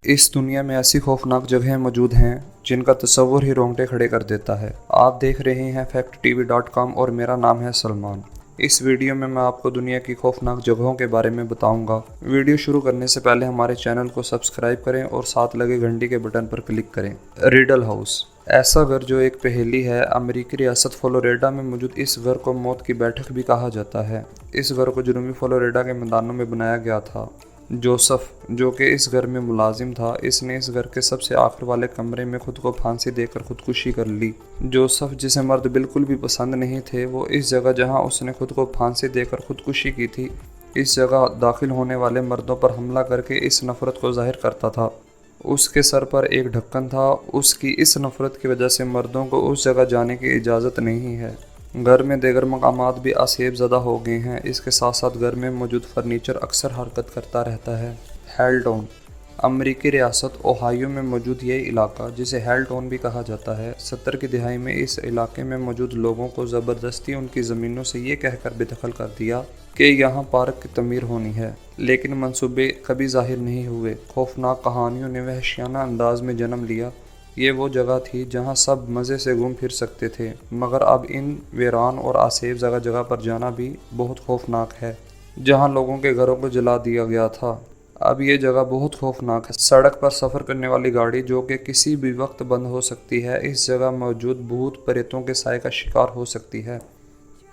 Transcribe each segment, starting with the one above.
इस दुनिया में ऐसी खौफनाक जगहें मौजूद हैं जिनका तस्वुर ही रोंगटे खड़े कर देता है। आप देख रहे हैं facttv.com और मेरा नाम है सलमान। इस वीडियो में मैं आपको दुनिया की खौफनाक जगहों के बारे में बताऊंगा। वीडियो शुरू करने से पहले हमारे चैनल को सब्सक्राइब करें और साथ लगे घंटी के बटन पर क्लिक करें। रिडल हाउस, ऐसा घर जो एक पहेली है। अमेरिकी रियासत फ्लोरिडा में मौजूद इस घर को मौत की बैठक भी कहा जाता है। इस घर को जनूबी फ्लोरिडा के मैदानों में बनाया गया था। जोसेफ, जो कि इस घर में मुलाजिम था, इसने इस घर के सबसे आखिर वाले कमरे में खुद को फांसी देकर खुदकुशी कर ली। जोसेफ, जिसे मर्द बिल्कुल भी पसंद नहीं थे, वो इस जगह जहां उसने खुद को फांसी देकर खुदकुशी की थी, इस जगह दाखिल होने वाले मर्दों पर हमला करके इस नफरत को जाहिर करता था। उसके सर पर एक ढक्कन था। उसकी इस नफरत की वजह से मर्दों को उस जगह जाने की इजाज़त नहीं है। घर में दीगर मकामात भी आसेब ज़दा हो गए हैं। इसके साथ साथ घर में मौजूद फर्नीचर अक्सर हरकत करता रहता है। हेल टाउन, अमरीकी रियासत ओहायो में मौजूद ये इलाका, जिसे हेल टाउन भी कहा जाता है, 70 की दिहाई में इस इलाके में मौजूद लोगों को ज़बरदस्ती उनकी ज़मीनों से ये कहकर बेदखल कर दिया कि यहाँ पार्क की तमीर होनी है, लेकिन मंसूबे कभी ज़ाहिर नहीं हुए। खौफनाक कहानियों ने वहशियाना अंदाज में जन्म लिया। ये वो जगह थी जहाँ सब मज़े से घूम फिर सकते थे, मगर अब इन वीरान और आसेब जगह जगह पर जाना भी बहुत खौफनाक है। जहाँ लोगों के घरों को जला दिया गया था, अब ये जगह बहुत खौफनाक है। सड़क पर सफ़र करने वाली गाड़ी जो कि किसी भी वक्त बंद हो सकती है, इस जगह मौजूद भूत प्रेतों के साए का शिकार हो सकती है।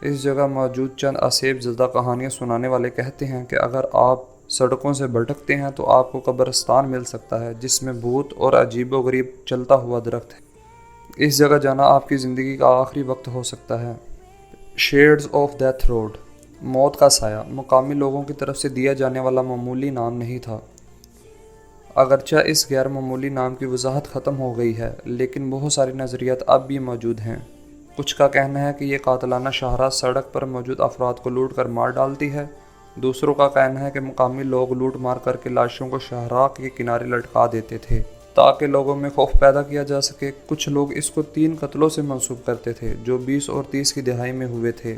इस जगह मौजूद चंद आसेब ज़दा कहानियाँ सुनाने वाले कहते हैं कि अगर आप सड़कों से भटकते हैं तो आपको कब्रिस्तान मिल सकता है जिसमें भूत और अजीबोगरीब चलता हुआ दरख्त है। इस जगह जाना आपकी ज़िंदगी का आखिरी वक्त हो सकता है। शेड्स ऑफ डेथ रोड, मौत का साया, मुकामी लोगों की तरफ से दिया जाने वाला मामूली नाम नहीं था। अगरचा इस गैर मामूली नाम की वजाहत ख़त्म हो गई है, लेकिन बहुत सारे नज़रियात अब भी मौजूद हैं। कुछ का कहना है कि ये कातलाना शाहरा सड़क पर मौजूद अफराद को लूट कर मार डालती है। दूसरों का कहना है कि मुकामी लोग लूट मार करके लाशों को शाहराह के किनारे लटका देते थे ताकि लोगों में खौफ पैदा किया जा सके। कुछ लोग इसको 3 कत्लों से मंसूब करते थे जो 20 और 30 की दिहाई में हुए थे।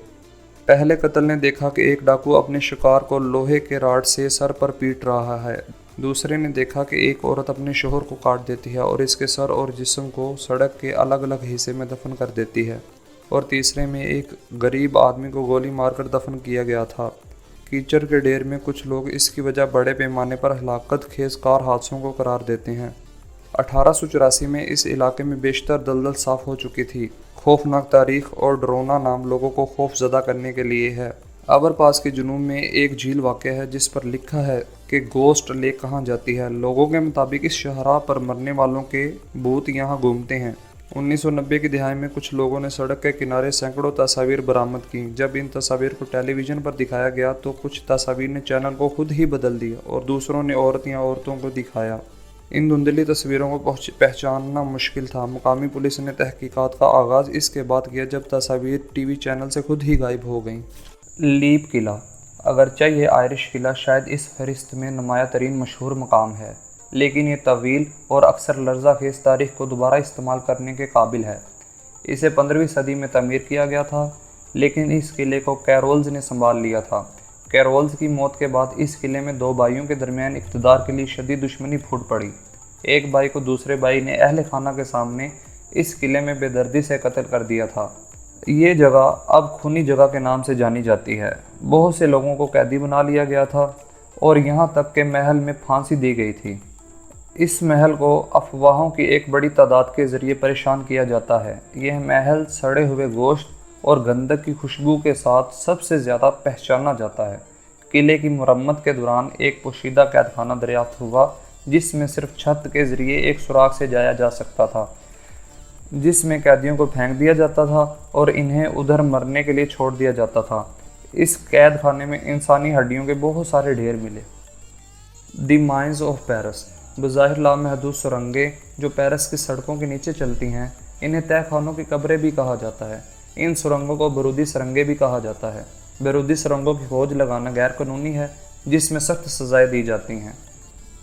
पहले कत्ल ने देखा कि एक डाकू अपने शिकार को लोहे के राड से सर पर पीट रहा है। दूसरे ने देखा कि एक औरत अपने शोहर को काट देती है और इसके सर और जिस्म को सड़क के अलग अलग हिस्से में दफन कर देती है। और तीसरे में एक गरीब आदमी को गोली मारकर दफन किया गया था। कीचड़ के ढेर में कुछ लोग इसकी वजह बड़े पैमाने पर हलाकत खेज कार हादसों को करार देते हैं। 1884 में इस इलाके में बेशतर दलदल साफ हो चुकी थी। खौफनाक तारीख और डरोना नाम लोगों को खौफ ज़दा करने के लिए है। अवरपास के जुनूब में एक झील वाक़ है जिस पर लिखा है कि गोस्ट लेक कहाँ जाती है। लोगों के मुताबिक इस शहरा पर मरने वालों के भूत यहाँ घूमते हैं। 1990 की दिहाई में कुछ लोगों ने सड़क के किनारे सैकड़ों तस्वीर बरामद की। जब इन तस्वीर को टेलीविज़न पर दिखाया गया तो कुछ तस्वीर ने चैनल को खुद ही बदल दिया और दूसरों ने औरत या औरतों को दिखाया। इन धुंधली तस्वीरों को पहचानना मुश्किल था। मुकामी पुलिस ने तहकीकात का आगाज़ इसके बाद किया जब तस्वीर टीवी चैनल से खुद ही गायब हो गईं। लीप किला, अगरचे ये आयरिश किला शायद इस फहरिस्त में नुमाया तरीन मशहूर मकाम है, लेकिन ये तवील और अक्सर लर्जा खेज तारीख को दोबारा इस्तेमाल करने के काबिल है। इसे 15वीं सदी में तमीर किया गया था, लेकिन इस किले को कैरोल्स ने संभाल लिया था। कैरोल्स की मौत के बाद इस किले में 2 भाइयों के दरमियान इक़्तिदार के लिए शदीद दुश्मनी फूट पड़ी। एक भाई को दूसरे भाई ने अहले खाना के सामने इस किले में बेदर्दी से कत्ल कर दिया था। ये जगह अब खूनी जगह के नाम से जानी जाती है। बहुत से लोगों को कैदी बना लिया गया था और यहाँ तक के महल में फांसी दी गई थी। इस महल को अफवाहों की एक बड़ी तादाद के ज़रिए परेशान किया जाता है। यह महल सड़े हुए गोश्त और गंधक की खुशबू के साथ सबसे ज़्यादा पहचाना जाता है। किले की मरम्मत के दौरान एक पोशीदा कैदखाना दरियाफ्त हुआ जिसमें सिर्फ छत के ज़रिए एक सुराख से जाया जा सकता था, जिसमें कैदियों को फेंक दिया जाता था और इन्हें उधर मरने के लिए छोड़ दिया जाता था। इस कैद खाने में इंसानी हड्डियों के बहुत सारे ढेर मिले। द माइंस ऑफ पेरिस, बज़ाहिर लामहदूद सुरंगें जो पेरिस की सड़कों के नीचे चलती हैं, इन्हें तह खानों की कब्रें भी कहा जाता है। इन सुरंगों को बारूदी सुरंगें भी कहा जाता है। बारूदी सुरंगों की खोज लगाना गैर कानूनी है, जिसमें सख्त सज़ाएं दी जाती हैं।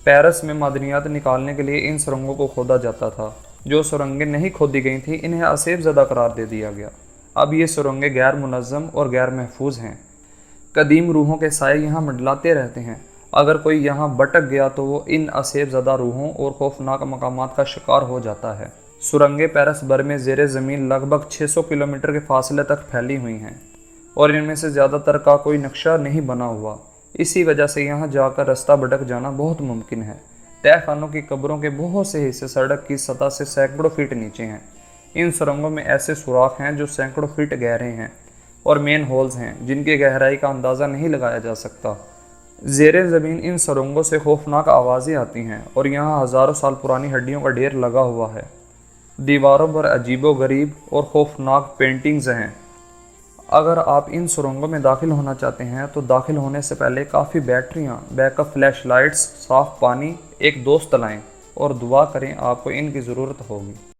पेरिस में मादनियात निकालने के लिए इन सुरंगों को खोदा जाता था। जो सुरंगें नहीं खोदी गई थी इन्हें आसेब ज़दा करार दे दिया गया। अब ये सुरंगें गैर मुनज़्ज़म और गैर महफूज हैं। कदीम रूहों के साए यहाँ मंडलाते रहते हैं। اگر کوئی یہاں بھٹک گیا تو وہ ان اسیب زدہ روحوں اور خوفناک مقامات کا شکار ہو جاتا ہے۔ سرنگیں پیرس بھر میں زیر زمین لگ بھگ 600 کلومیٹر کے فاصلے تک پھیلی ہوئی ہیں اور ان میں سے زیادہ تر کا کوئی نقشہ نہیں بنا ہوا۔ اسی وجہ سے یہاں جا کر رستہ بھٹک جانا بہت ممکن ہے۔ تہہ خانوں کی قبروں کے بہت سے حصے سڑک کی سطح سے سینکڑوں فٹ نیچے ہیں۔ ان سرنگوں میں ایسے سوراخ ہیں جو سینکڑوں فٹ گہرے ہیں اور مین ہولز ہیں جن کی گہرائی کا اندازہ نہیں لگایا جا سکتا۔ زیر زمین ان سرنگوں سے خوفناک آوازیں آتی ہیں اور یہاں ہزاروں سال پرانی ہڈیوں کا ڈھیر لگا ہوا ہے۔ دیواروں پر عجیب و غریب اور خوفناک پینٹنگز ہیں۔ اگر آپ ان سرنگوں میں داخل ہونا چاہتے ہیں تو داخل ہونے سے پہلے کافی بیٹریاں، بیک اپ فلیش لائٹس، صاف پانی، ایک دوست لائیں اور دعا کریں آپ کو ان کی ضرورت ہوگی۔